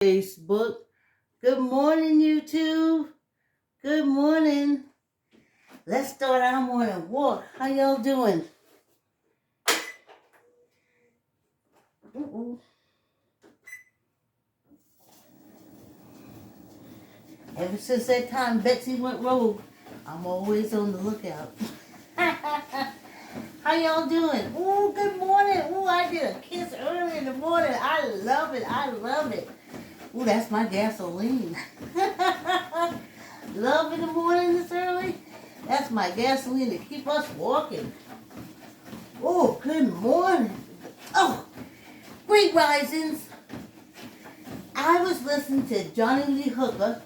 Facebook. Good morning, YouTube. Good morning. Let's start our morning walk. How y'all doing? Uh-oh. Ever since that time Betsy went rogue, I'm always on the lookout. How y'all doing? Oh, good morning. Oh, I did a kiss early in the morning. I love it. I love it. Oh, that's my gasoline. Love in the morning this early. That's my gasoline to keep us walking. Oh, good morning. Oh, great risings. I was listening to Johnny Lee Hooker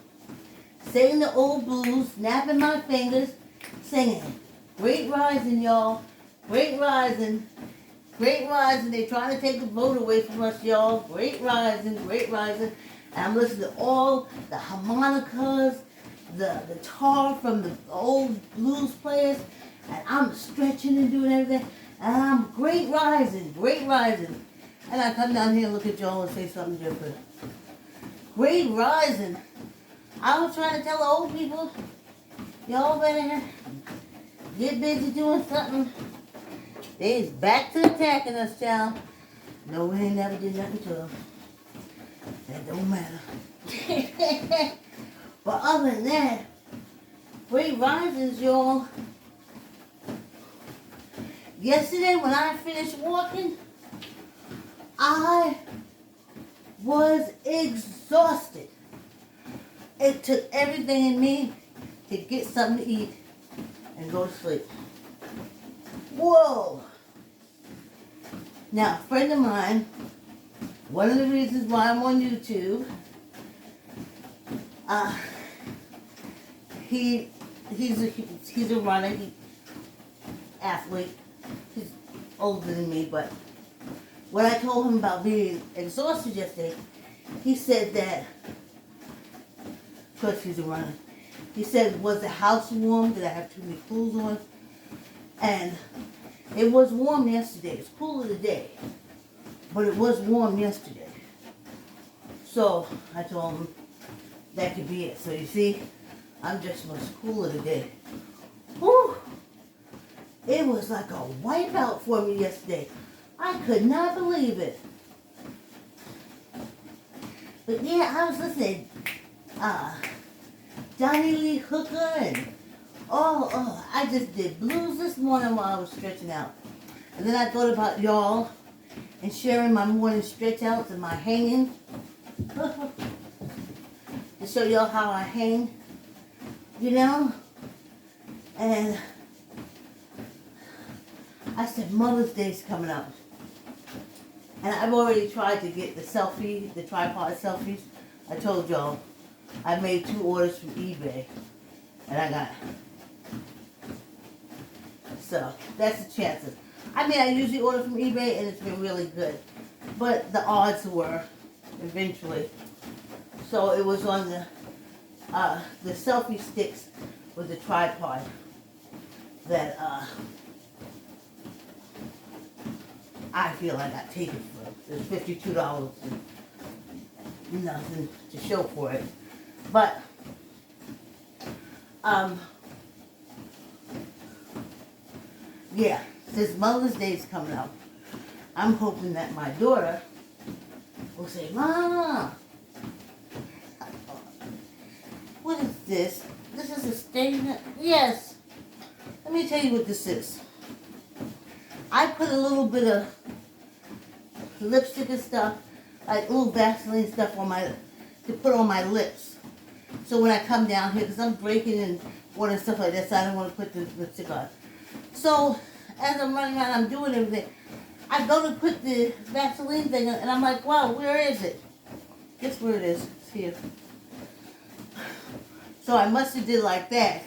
singing the old blues, snapping my fingers, singing. Great rising, y'all. Great rising. Great rising. They're trying to take the vote away from us, y'all. Great rising, great rising. And I'm listening to all the harmonicas, the guitar from the old blues players, and I'm stretching and doing everything. And I'm great rising, great rising. And I come down here and look at y'all and say something different. Great rising. I was trying to tell the old people, y'all better get busy doing something. They's back to attacking us, child. No, we ain't never did nothing to them. That don't matter. But other than that, great risings, y'all. Yesterday when I finished walking, I was exhausted. It took everything in me to get something to eat and go to sleep. Whoa! Now, a friend of mine, one of the reasons why I'm on YouTube, he's a runner, athlete. He's older than me, but when I told him about being exhausted yesterday, he said that, because he's a runner, he said, was the house warm? Did I have too many clothes on? And it was warm yesterday. It's cooler today, but it was warm yesterday. So I told him that could be it. So you see, I'm just much cooler today. Whew! It was like a wipeout for me yesterday. I could not believe it. But yeah, I was listening. Johnny Lee Hooker and I just did blues this morning while I was stretching out. And then I thought about y'all and sharing my morning stretch outs and my hanging. To show y'all how I hang, you know? And I said Mother's Day's coming up. And I've already tried to get the tripod selfies. I told y'all, I made 2 orders from eBay. And I got so that's the chances. I mean, I usually order from eBay and it's been really good. But the odds were eventually. So it was on the selfie sticks with the tripod that I feel I got taken for. It was $52 and nothing to show for it. But yeah, since Mother's Day is coming up, I'm hoping that my daughter will say, Mama, what is this? This is a statement? Yes. Let me tell you what this is. I put a little bit of lipstick and stuff, like little Vaseline stuff to put on my lips. So when I come down here, because I'm breaking and water and stuff like that, so I don't want to put the lipstick on. So as I'm running around, I'm doing everything. I go to put the Vaseline thing on, and I'm like, wow, where is it? Guess where it is. It's here. So I must have did like that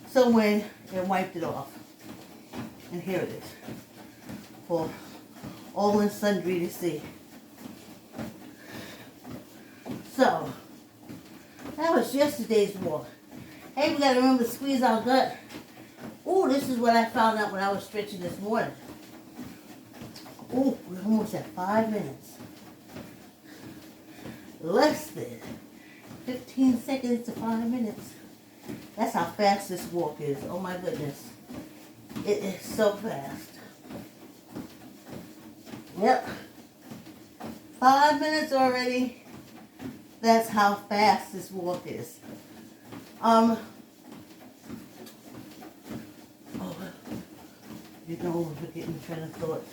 somewhere and wiped it off. And here it is. For all and sundry to see. So, that was yesterday's walk. Hey, we gotta remember to squeeze our gut. Ooh, this is what I found out when I was stretching this morning. Ooh, we're almost at 5 minutes. less than 15 seconds to 5 minutes. That's how fast this walk is. Oh my goodness. It is so fast. Yep. 5 minutes already. That's how fast this walk is. Oh, you know, we're getting train of thought.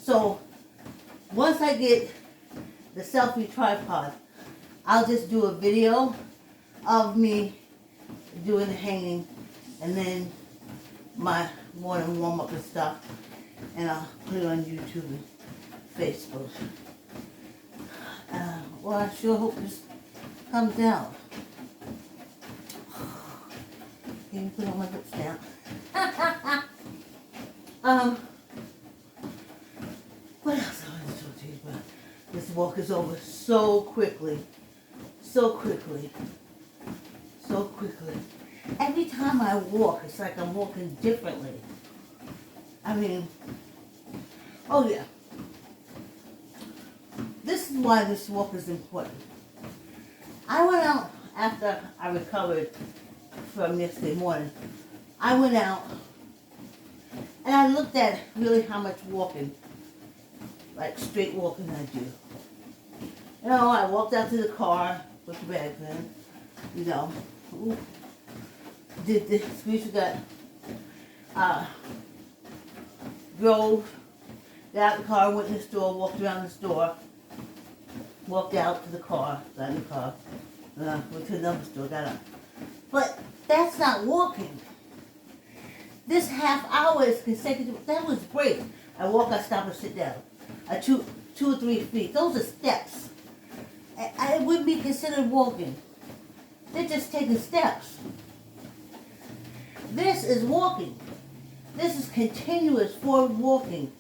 So, once I get the selfie tripod, I'll just do a video of me doing the hanging and then my morning warm-up and stuff, and I'll put it on YouTube and Facebook. Well, I sure hope this comes out. Can you put on my lips down? What else I want to talk to you about? This walk is over so quickly. So quickly. So quickly. Every time I walk, it's like I'm walking differently. I mean, oh yeah. This is why this walk is important. I went out after I recovered from yesterday morning. I went out and I looked at really how much walking, like straight walking I do. You know, I walked out to the car, put the bags in, you know, did this, we got, drove, got out the car, went in the store, walked around the store, walked out to the car, got in the car, went to another store, got up. But that's not walking. This half hour is consecutive. That was great. I walk, I stop, and sit down. 2 or 3 feet. Those are steps. I wouldn't be considered walking. They're just taking steps. This is walking. This is continuous forward walking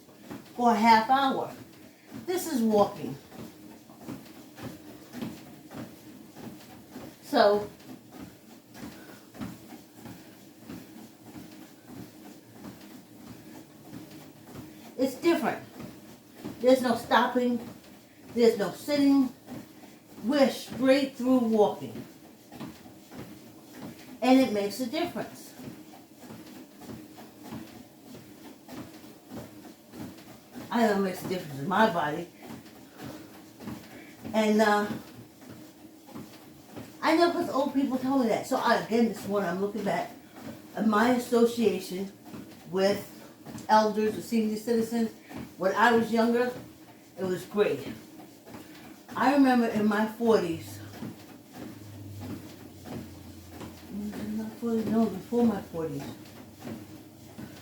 for a half hour. This is walking. So, it's different. There's no stopping. There's no sitting. We're straight through walking. And it makes a difference. I know it makes a difference in my body. And I know because old people tell me that. So again, this morning I'm looking back at my association with elders or senior citizens. When I was younger, it was great. I remember in my 40s, no, before my 40s,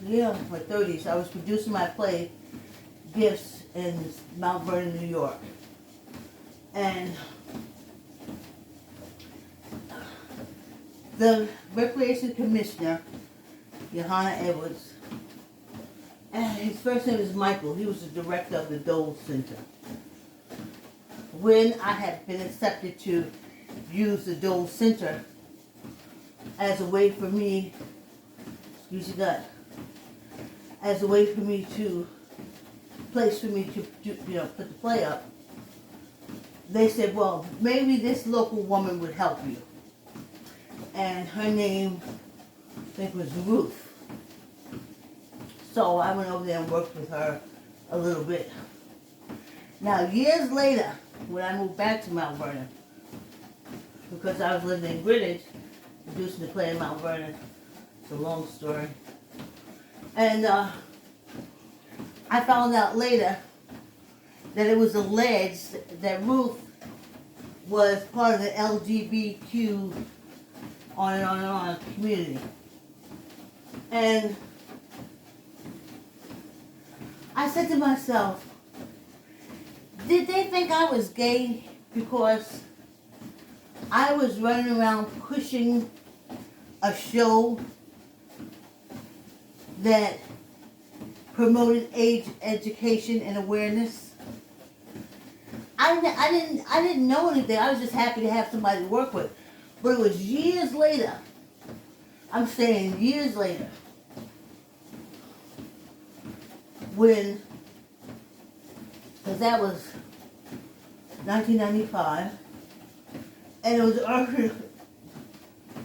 yeah, my 30s, I was producing my play, Gifts, in Mount Vernon, New York. And the Recreation Commissioner, Johanna Edwards, and his first name is Michael. He was the director of the Dole Center. When I had been accepted to use the Dole Center as a way for me, excuse your gut, as a way for me to, place for me to put the play up, they said, well, maybe this local woman would help you. And her name, I think, was Ruth. So I went over there and worked with her a little bit. Now, years later, when I moved back to Mount Vernon, because I was living in Greenwich, producing the play in Mount Vernon, it's a long story. And I found out later that it was alleged that Ruth was part of the LGBTQ on and on and on community. And I said to myself, did they think I was gay because I was running around pushing a show that promoted age education and awareness? I didn't know anything. I was just happy to have somebody to work with. But it was years later, I'm saying years later, when, because that was 1995, and it was early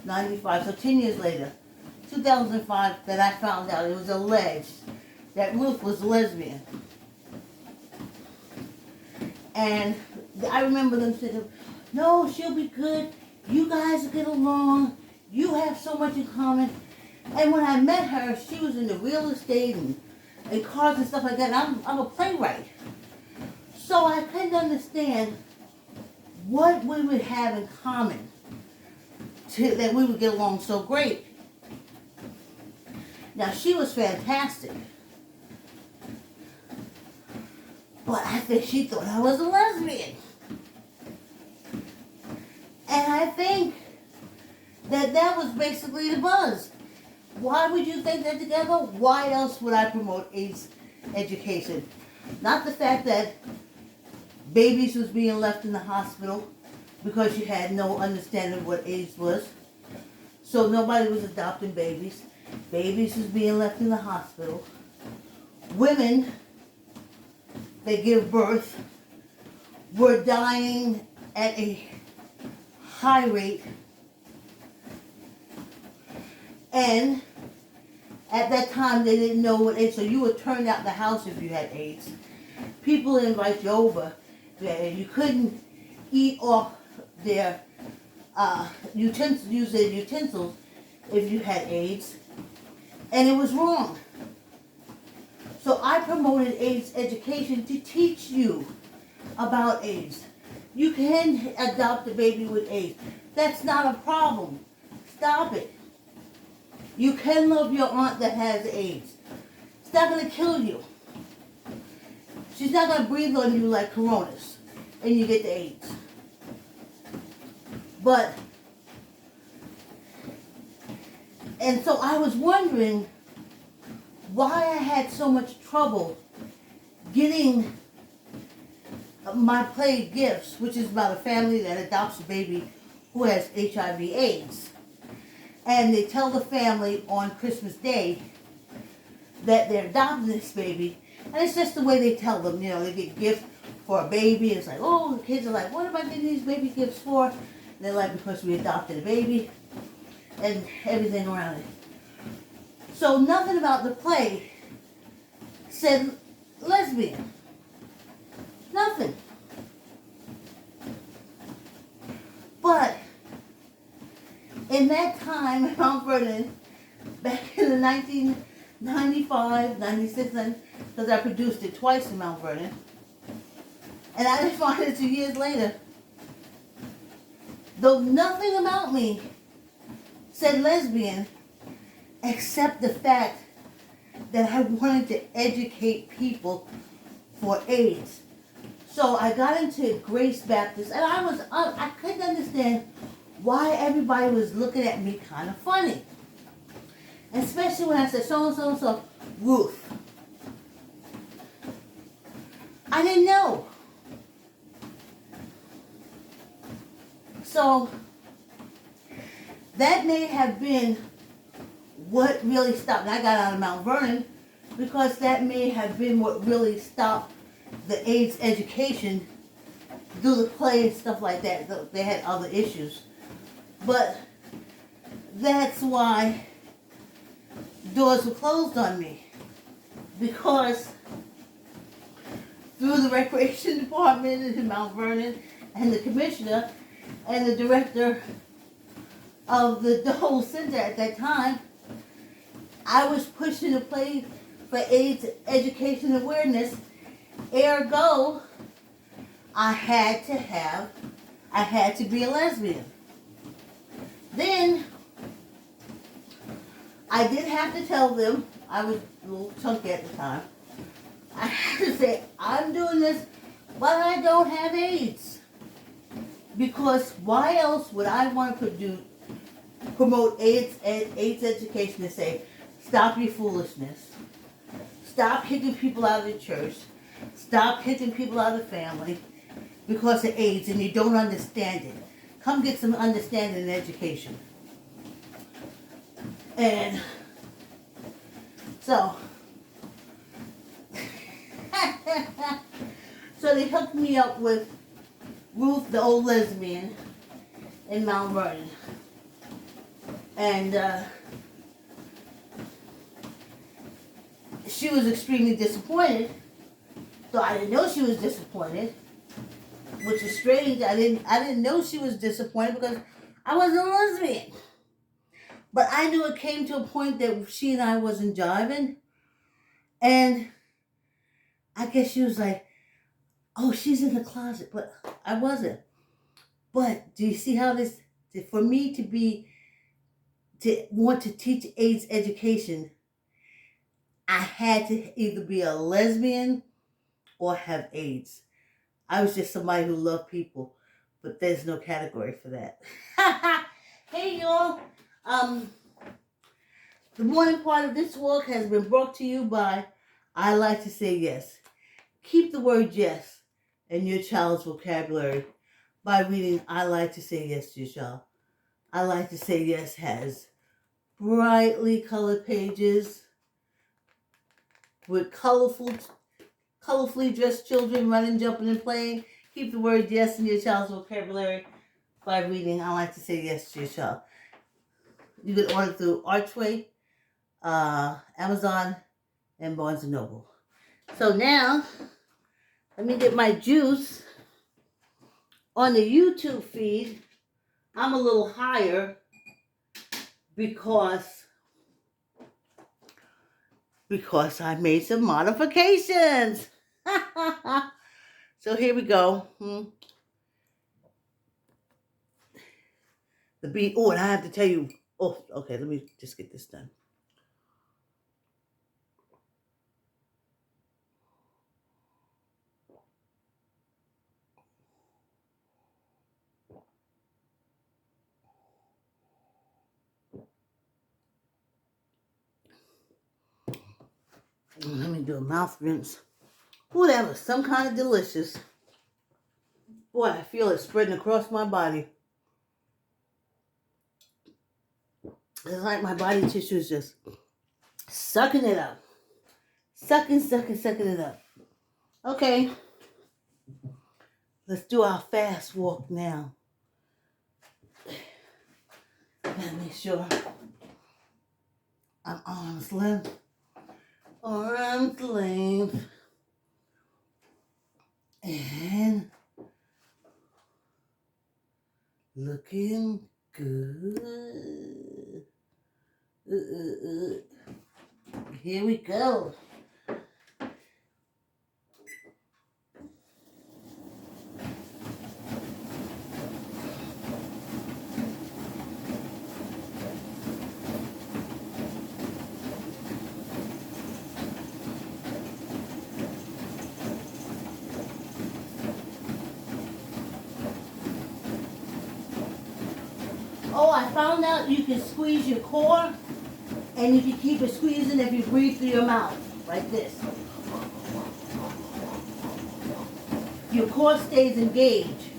95, so 10 years later, 2005, that I found out it was alleged that Ruth was lesbian. And I remember them saying, no, she'll be good. You guys get along. You have so much in common. And when I met her, she was into real estate and cars and stuff like that. And I'm a playwright. So I couldn't understand what we would have in common that we would get along so great. Now, she was fantastic. But I think she thought I was a lesbian. And I think that was basically the buzz. Why would you think that together? Why else would I promote AIDS education? Not the fact that babies was being left in the hospital because you had no understanding of what AIDS was. So nobody was adopting babies. Babies was being left in the hospital. Women, they give birth, were dying at a high rate. And at that time, they didn't know what AIDS, so you were turned out the house if you had AIDS. People would invite you over. You couldn't eat off their utensils, use their utensils if you had AIDS. And it was wrong. So I promoted AIDS education to teach you about AIDS. You can adopt a baby with AIDS. That's not a problem. Stop it. You can love your aunt that has AIDS. It's not going to kill you. She's not going to breathe on you like coronas and you get the AIDS. And so I was wondering why I had so much trouble getting my play Gifts, which is about a family that adopts a baby who has HIV/AIDS. And they tell the family on Christmas Day that they're adopting this baby. And it's just the way they tell them, you know, they get gifts for a baby. It's like, oh, the kids are like, what am I getting these baby gifts for? And they're like, because we adopted a baby and everything around it. So nothing about the play said lesbian. Nothing. But in that time in Mount Vernon, back in the 1995, 96, because I produced it twice in Mount Vernon, and I didn't find it 2 years later, though nothing about me said lesbian, except the fact that I wanted to educate people for AIDS. So I got into Grace Baptist, and I couldn't understand why everybody was looking at me kind of funny. Especially when I said so-and-so, Ruth. I didn't know. So that may have been what really stopped. And I got out of Mount Vernon because that may have been what really stopped the AIDS education, do the play and stuff like that. They had other issues. But that's why doors were closed on me. Because through the recreation department in Mount Vernon and the commissioner and the director of the whole center at that time, I was pushing to play for AIDS education awareness. Ergo, I had to be a lesbian. Then, I did have to tell them, I was a little chunky at the time, I had to say, I'm doing this, but I don't have AIDS. Because why else would I want to promote AIDS education and say, stop your foolishness. Stop kicking people out of the church. Stop kicking people out of the family because of AIDS and you don't understand it. Come get some understanding and education. And so they hooked me up with Ruth, the old lesbian, in Mount Vernon. And she was extremely disappointed. So I didn't know she was disappointed, which is strange. I didn't know she was disappointed because I wasn't a lesbian. But I knew it came to a point that she and I wasn't jiving. And I guess she was like, oh, she's in the closet. But I wasn't. But do you see how this, for me to want to teach AIDS education, I had to either be a lesbian or have AIDS. I was just somebody who loved people, but there's no category for that. Hey, y'all. The morning part of this walk has been brought to you by I Like to Say Yes. Keep the word yes in your child's vocabulary by reading I Like to Say Yes to your child. I Like to Say Yes has brightly colored pages with colorfully dressed children running, jumping, and playing. Keep the word yes in your child's vocabulary by reading I Like to Say Yes to your child. You can order through Archway, Amazon, and Barnes & Noble. So now, let me get my juice. On the YouTube feed, I'm a little higher because I made some modifications. So here we go. The beat. Oh, and I have to tell you. Oh, okay. Let me just get this done. Let me do a mouth rinse. Oh, that was some kind of delicious. Boy, I feel it spreading across my body. It's like my body tissue is just sucking it up. Sucking it up. Okay. Let's do our fast walk now. Gotta make sure I'm arm's length. Arm's length. And looking good. Here we go. Oh, I found out you can squeeze your core, and you can keep it squeezing if you breathe through your mouth, like this. Your core stays engaged.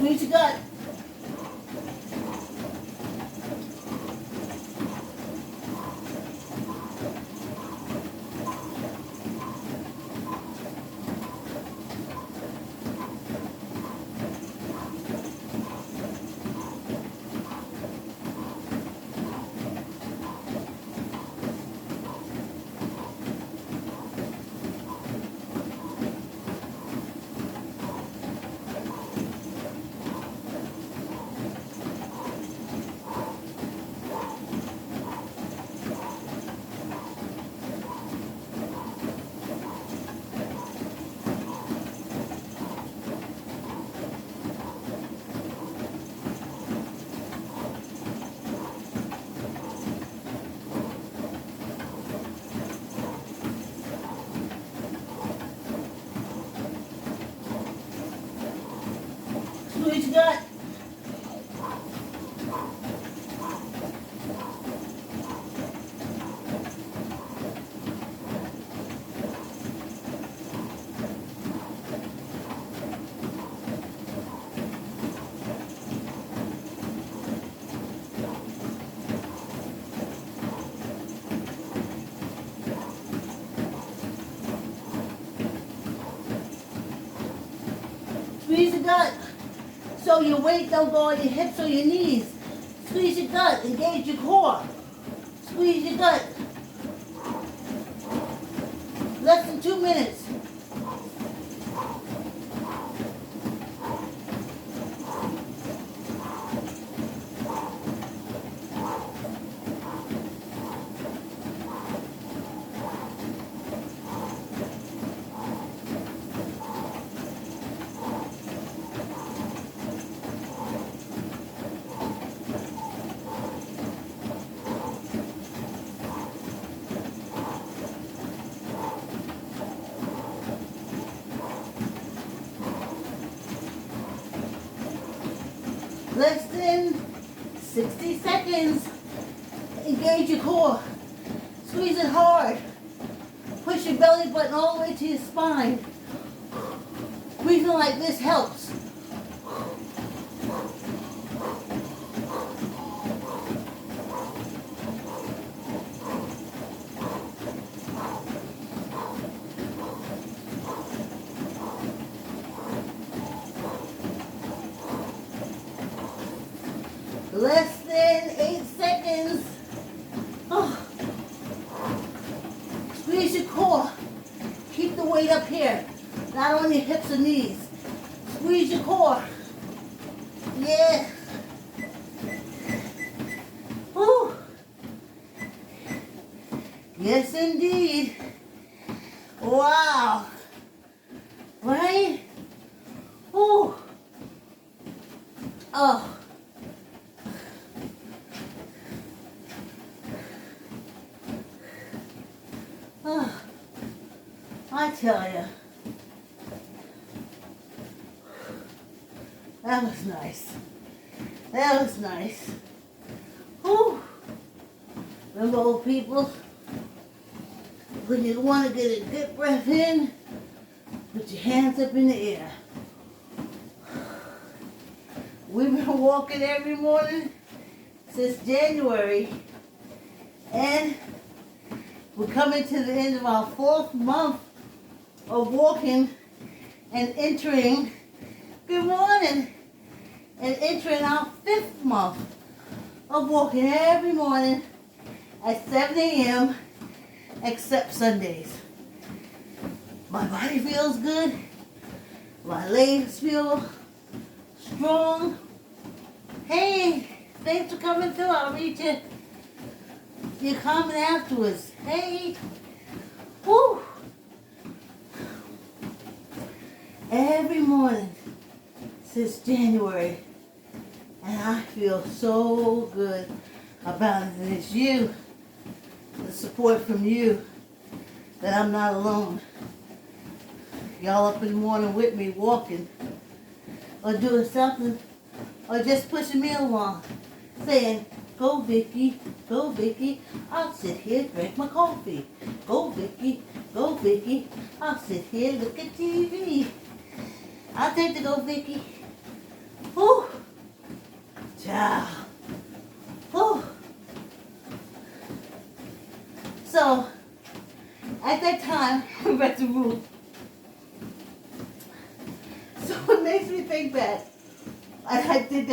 Squeeze your gut. Squeeze your gut. Squeeze your gut. So your weight don't go on your hips or your knees. Squeeze your gut. Engage your core. Squeeze your gut. Less than 2 minutes. Less than 60 seconds. Engage your core. Squeeze it hard. Push your belly button all the way to your spine. Breathing like this helps. Less than 8 seconds. Oh. Squeeze your core. Keep the weight up here, not on your hips or knees. Squeeze your core. Yeah. Woo. Yes, indeed. Wow. Right? Woo. Oh. Oh, I tell you, that was nice. That was nice. Whew. Remember, old people, when you want to get a good breath in, put your hands up in the air. We've been walking every morning since January, and we're coming to the end of our 4th month of walking and entering, good morning, and entering our 5th month of walking every morning at 7 a.m. except Sundays. My body feels good. My legs feel strong. Hey, thanks for coming through. I'll read your comment afterwards. Hey, whoo. Every morning since January, and I feel so good about it. And it's you, the support from you, that I'm not alone. Y'all up in the morning with me walking or doing something or just pushing me along, saying, go Vicky, I'll sit here, drink my coffee. Go Vicky, I'll sit here, look at TV. I'll take the go Vicky. So, at that time, I read the rule. So it makes me think that I did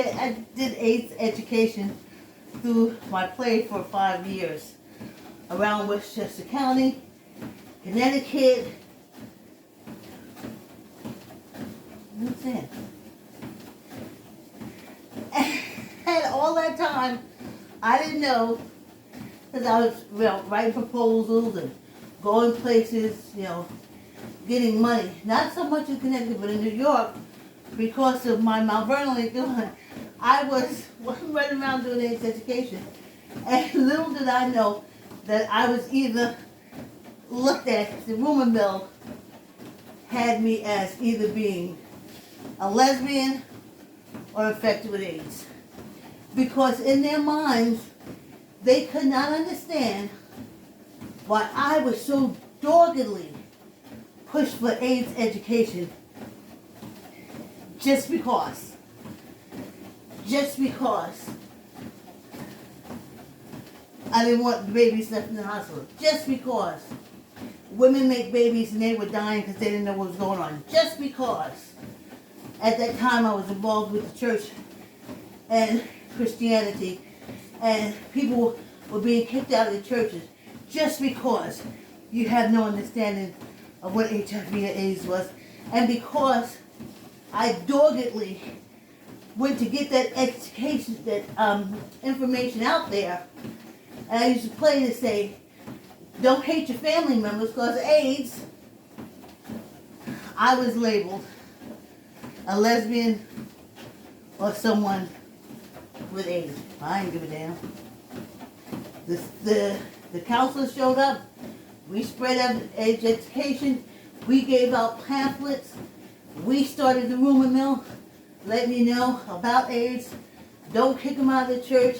AIDS education through my play for 5 years around Westchester County, Connecticut. What's that? And all that time, I didn't know, because I was writing proposals and going places, getting money. Not so much in Connecticut, but in New York, because of my Mount Vernon doing. I was running around doing AIDS education. And little did I know that I was either looked at, the rumor mill had me as either being a lesbian or infected with AIDS. Because in their minds, they could not understand why I was so doggedly pushed for AIDS education just because. Just because I didn't want the babies left in the hospital. Just because women make babies and they were dying because they didn't know what was going on. Just because at that time I was involved with the church and Christianity, and people were being kicked out of the churches just because you have no understanding of what HIV and AIDS was, and because I doggedly went to get that education, that information out there. And I used to play to say, don't hate your family members because of AIDS. I was labeled a lesbian or someone with AIDS. I didn't give a damn. The counselors showed up. We spread out AIDS education. We gave out pamphlets. We started the rumor mill, letting you know about AIDS. Don't kick them out of the church.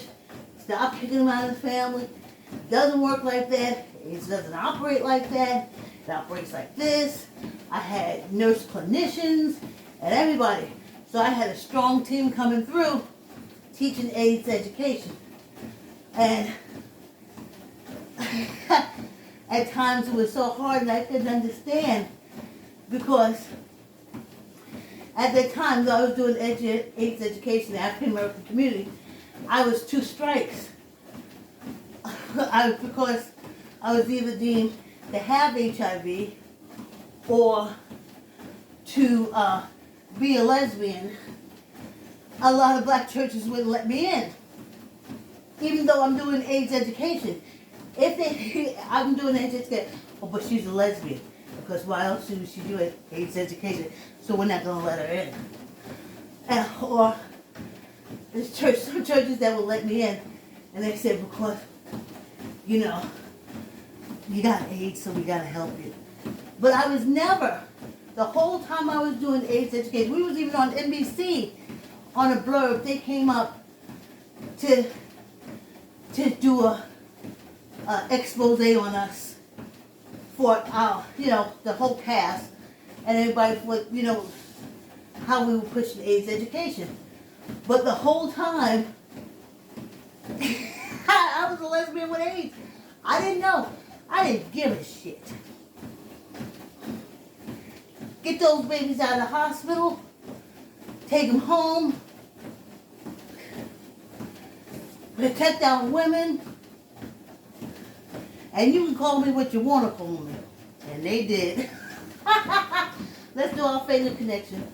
Stop kicking them out of the family. It doesn't work like that. AIDS doesn't operate like that. It operates like this. I had nurse clinicians and everybody. So I had a strong team coming through teaching AIDS education. And at times it was so hard and I couldn't understand, because at that time, though I was doing AIDS education in the African American community, I was 2 strikes. Because I was either deemed to have HIV or to be a lesbian. A lot of black churches wouldn't let me in, even though I'm doing AIDS education. I'm doing AIDS education, but she's a lesbian. Because why else should she do AIDS education? So we're not going to let her in. Or there's some churches that will let me in, and they said, because, you got AIDS, so we got to help you. But I was never, the whole time I was doing AIDS education, we was even on NBC on a blurb. They came up to do a expose on us for our, the whole cast and everybody for, how we were pushing AIDS education. But the whole time, I was a lesbian with AIDS. I didn't know. I didn't give a shit. Get those babies out of the hospital, take them home, protect our women, and you can call me what you want to call me. And they did. Let's do our favorite connection.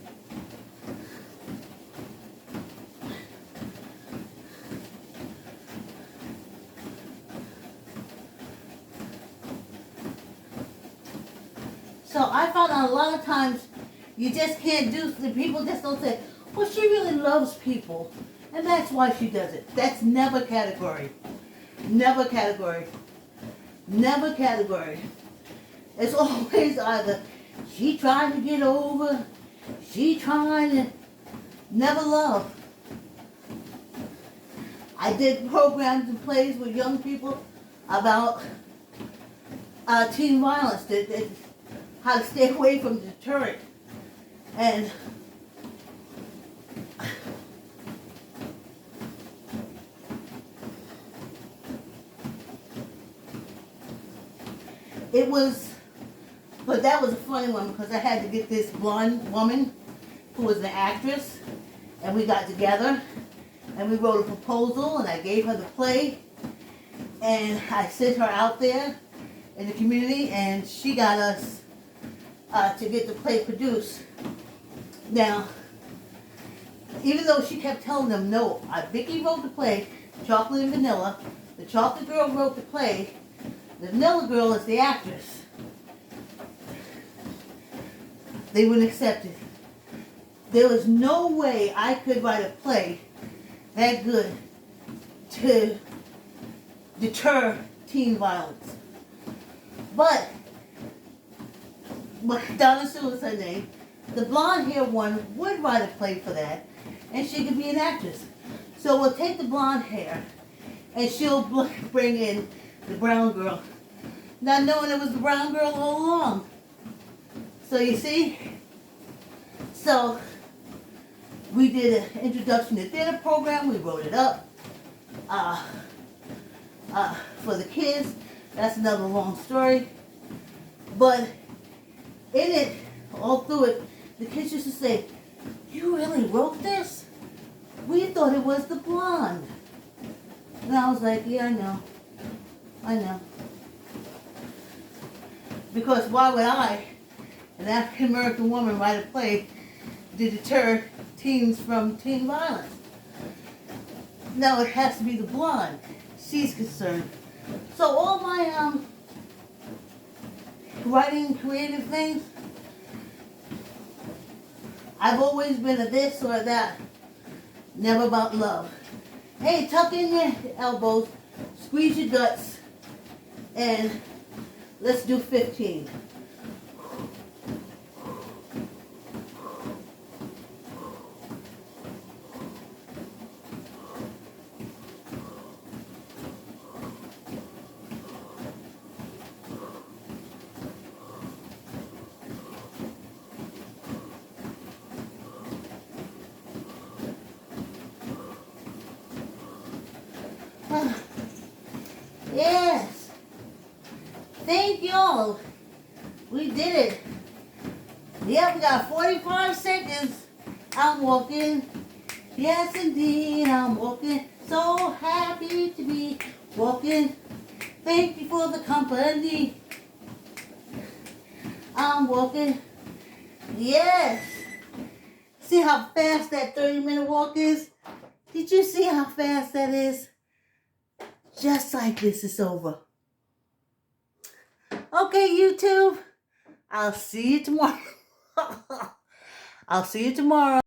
So I found out a lot of times you just can't do, people just don't say, well, she really loves people, and that's why she does it. That's never category. Never category. Never category. It's always either she trying to get over, she trying to never love. I did programs and plays with young people about teen violence, how to stay away from the deterrent. And it was, but that was a funny one because I had to get this blonde woman who was an actress, and we got together and we wrote a proposal, and I gave her the play, and I sent her out there in the community, and she got us to get the play produced. Now, even though she kept telling them, no, Vicky wrote the play, Chocolate and Vanilla, the chocolate girl wrote the play, the vanilla girl is the actress. They wouldn't accept it. There was no way I could write a play that good to deter teen violence. But Donna Sue is her name. The blonde hair one would write a play for that, and she could be an actress. So we'll take the blonde hair, and she'll bring in the brown girl, not knowing it was the brown girl all along. So you see, so we did an introduction to theater program. We wrote it up for the kids. That's another long story. But in it, all through it, the kids used to say, "You really wrote this? We thought it was the blonde." And I was like, yeah, I know. Because why would I, an African American woman, write a play to deter teens from teen violence? No, it has to be the blonde. She's concerned. So all my writing creative things, I've always been a this or a that. Never about love. Hey, tuck in your elbows, squeeze your guts, and let's do 15. Yes. Thank y'all. We did it. Yep, we got 45 seconds. I'm walking. Yes, indeed, I'm walking. So happy to be walking. Thank you for the company. I'm walking. Yes. See how fast that 30-minute walk is? Did you see how fast that is? Just like this, it's over. Okay, YouTube. I'll see you tomorrow. I'll see you tomorrow.